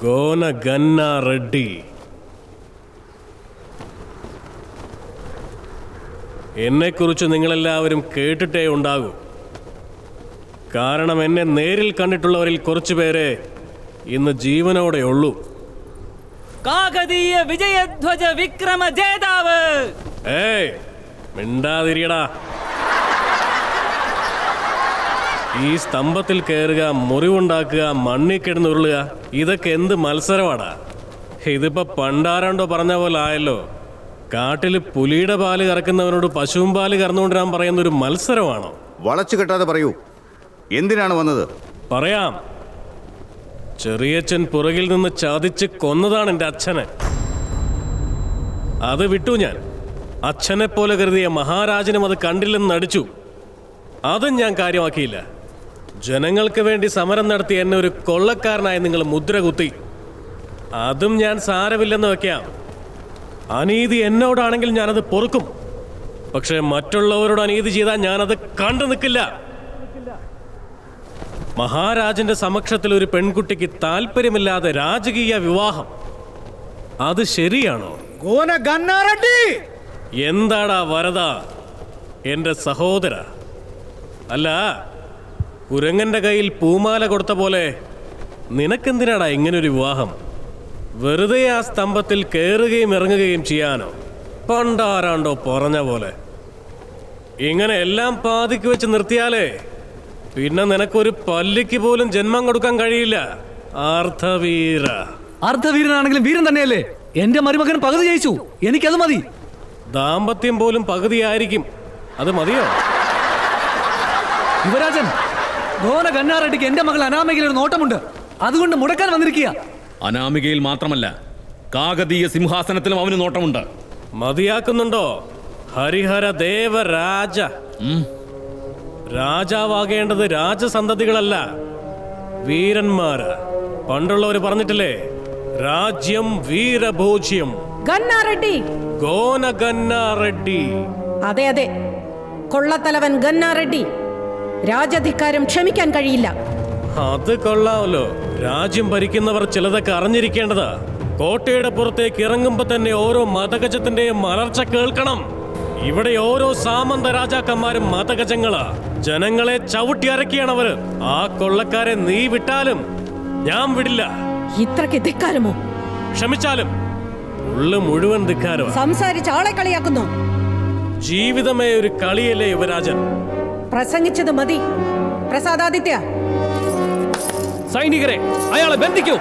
ഗോന ഗന്ന റെഡ്ഡി. എന്നെക്കുറിച്ച് നിങ്ങളെല്ലാവരും കേട്ടിട്ടേ ഉണ്ടാകൂ. കാരണം എന്നെ നേരിൽ കണ്ടിട്ടുള്ളവരിൽ കുറച്ചുപേരെ ഇന്ന് ജീവനോടെ ഉള്ളൂ. കാകതീയ വിജയധ്വജ വിക്രമ ജേതാവ്. ഏയ് മിണ്ടാതിരിയടാ. ഈ സ്തംഭത്തിൽ കയറുക, മുറിവുണ്ടാക്കുക, മണ്ണിൽ കിടന്നുരുളുക, ഇതൊക്കെ എന്ത് മത്സരമാടാ? ഇതിപ്പോ പണ്ടാരണ്ടോ പറഞ്ഞ പോലെ ആയല്ലോ. കാട്ടിൽ പുലിയുടെ പാല് കറക്കുന്നവനോട് പശുവും പാല് കറന്നുകൊണ്ടിരാൻ പറയുന്ന ഒരു മത്സരമാണോ? വളച്ചു കെട്ടാതെ പറയൂ, എന്തിനാണ് വന്നത്? പറയാം. ചെറിയച്ഛൻ പുറകിൽ നിന്ന് ചതിച്ച് കൊന്നതാണ് എൻ്റെ അച്ഛനെ. അത് വിട്ടു ഞാൻ. അച്ഛനെ പോലെ കരുതിയ മഹാരാജനും അത് കണ്ടില്ലെന്ന് നടിച്ചു. അതും ഞാൻ കാര്യമാക്കിയില്ല. ജനങ്ങൾക്ക് വേണ്ടി സമരം നടത്തി എന്നെ ഒരു കൊള്ളക്കാരനായി നിങ്ങൾ മുദ്ര കുത്തി. അതും ഞാൻ സാരമില്ലെന്ന് വെക്കാം. അനീതി എന്നോടാണെങ്കിൽ ഞാനത് പൊറുക്കും. പക്ഷെ മറ്റുള്ളവരോട് അനീതി ചെയ്താൽ ഞാനത് കണ്ടു നിൽക്കില്ല. മഹാരാജന്റെ സമക്ഷത്തിൽ ഒരു പെൺകുട്ടിക്ക് താല്പര്യമില്ലാതെ രാജകീയ വിവാഹം, അത് ശരിയാണോ? എന്താടാ വരദ, എന്റെ സഹോദര? അല്ല, കുരങ്ങന്റെ കയ്യിൽ പൂമാല കൊടുത്ത പോലെ നിനക്കെന്തിനാടാ ഇങ്ങനൊരു വിവാഹം? വെറുതെ ആ സ്തംഭത്തിൽ കയറുകയും ഇറങ്ങുകയും ചെയ്യാനോ? പണ്ടാരാണ്ടോ പറഞ്ഞ പോലെ. ഇങ്ങനെ എല്ലാം പാതിക്ക് വെച്ച് നിർത്തിയാലേ പിന്നെ നിനക്കൊരു പല്ലിക്ക് പോലും ജന്മം കൊടുക്കാൻ കഴിയില്ല. അർദ്ധവീര. അർദ്ധവീരനാണെങ്കിലും വീരൻ തന്നെയല്ലേ? എന്റെ മരുമകൻ പകുതി ജയിച്ചു, എനിക്കത് മതി. ദാമ്പത്യം പോലും പകുതിയായിരിക്കും, അത് മതിയോ? യുവരാജൻ, ഗോന ഗന്നാറെഡ്ഡിക്ക് എന്റെ മകൾ അനാമികയിൽ ഒരു നോട്ടമുണ്ട്. അതുകൊണ്ട് മുടക്കാൻ വന്നിരിക്കുക. അനാമികയിൽ മാത്രമല്ല, കാകതീയ സിംഹാസനത്തിലും അവന് നോട്ടമുണ്ട്. മതിയാക്കുന്നുണ്ടോ? ഹരിഹര ദേവരാജ. രാജാവാകേണ്ടത് രാജസന്തതികളല്ല, വീരന്മാര്. പണ്ടുള്ളവര് പറഞ്ഞിട്ടില്ലേ, രാജ്യം വീരഭോജ്യം. ഗന്നാറെഡ്ഡി. ഗോന ഗന്നാറെഡ്ഡി. അതെ അതെ, കൊള്ളത്തലവൻ ഗന്നാറെഡ്ഡി. രാജധികാരം ക്ഷമിക്കാൻ കഴിയില്ല. അത് കൊള്ളാമല്ലോ. രാജ്യം ഭരിക്കുന്നവർ ചിലതൊക്കെ അറിഞ്ഞിരിക്കേണ്ടതാ. കോട്ടയുടെ പുറത്തേക്ക് ഇറങ്ങുമ്പോ തന്നെ ഓരോ മതഗജത്തിന്റെയും മലർച്ച കേൾക്കണം. ഇവിടെ ഓരോ സാമന്ത രാജാക്കന്മാരും മതഗജങ്ങളാ. ജനങ്ങളെ ചവിട്ടി അരക്കിയാണവര്. ആ കൊള്ളക്കാരെ നീ വിട്ടാലും ഞാൻ വിടില്ല. ഇത്രയ്ക്ക് ധിക്കാരമോ? ക്ഷമിച്ചാലും ഉള്ളു മുഴുവൻ ധിക്കാരോ. സംസാരിച്ച് ആളെ കളിയാക്കുന്നു. ജീവിതമേ ഒരു കളിയല്ലേ യുവരാജൻ? പ്രസംഗിച്ചത് മതി. പ്രസാദാദിത്യ, സൈനികരെ, അയാളെ ബന്ധിക്കൂ.